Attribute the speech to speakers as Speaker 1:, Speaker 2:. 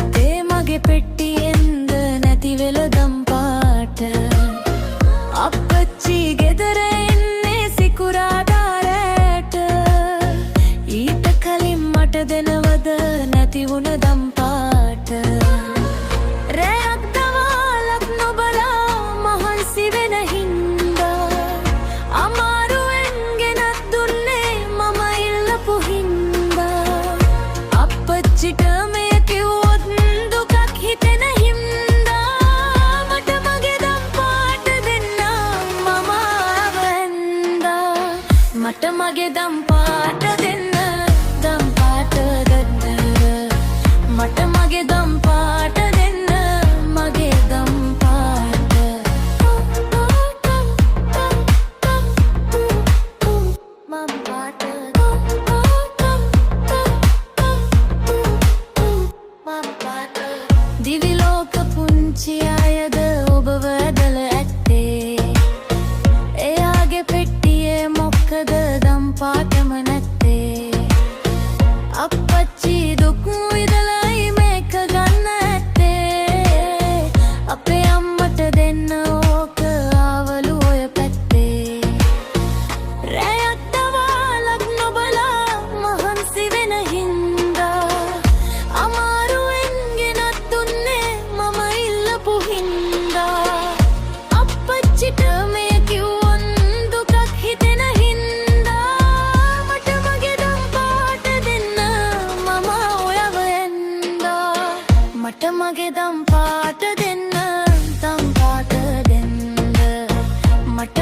Speaker 1: අතේ මගේ පෙට්ටියෙන්ද නැති වෙලදම් පාට අප්පච්චි ගෙදර එන්නේ සිකුරාදා රැට ඊට කලින් මට දෙනවද නැති වුණ දම් පාට රැයක් දවාලක් නොබලා මහන්සි වෙන හින්දා අමාරුවෙන් ගෙනත් දුන්නේ මම ඉල්ලපු හින්දා අප්පච්චිට මෙය කිව්වොත් දුකක් හිතෙන හින්දා මට මගේ දම් පාට දෙන්න මම ආවැන්දා මට මගේ දම් පාට දෙන්න දම් පාට දෙන්න මට මගේ දම් පාට දෙන්න මගේ දම් පාට මම් පාට මම් පාට දිවි ලෝක පුංචි අයද ඔබව ඇදලා ඇත්තේ එයාගේ පෙට්ටියේ මොකද දම් පාටම නැත්තේ අප්පච්චි දුක් විඳලායි මේක ගන්න ඇත්තේ අපේ අම්මට දෙන්න ඕක ආවලු ඔය පැත්තේ රැයක් දවාලක් නොබලා මහන්සි වෙන හින්දා අමාරුවෙන් ගෙනත් දුන්නේ මම ඉල්ලපු හින්දා අප්පච්චිට මෙය කිව්වොත් දුකක් හිතෙන හින්දා මට මගේ දම් පාට දෙන්න මම ඔයව එන්දා මට මගේ දම් පාට දෙන්න දම් පාට දෙන්න මට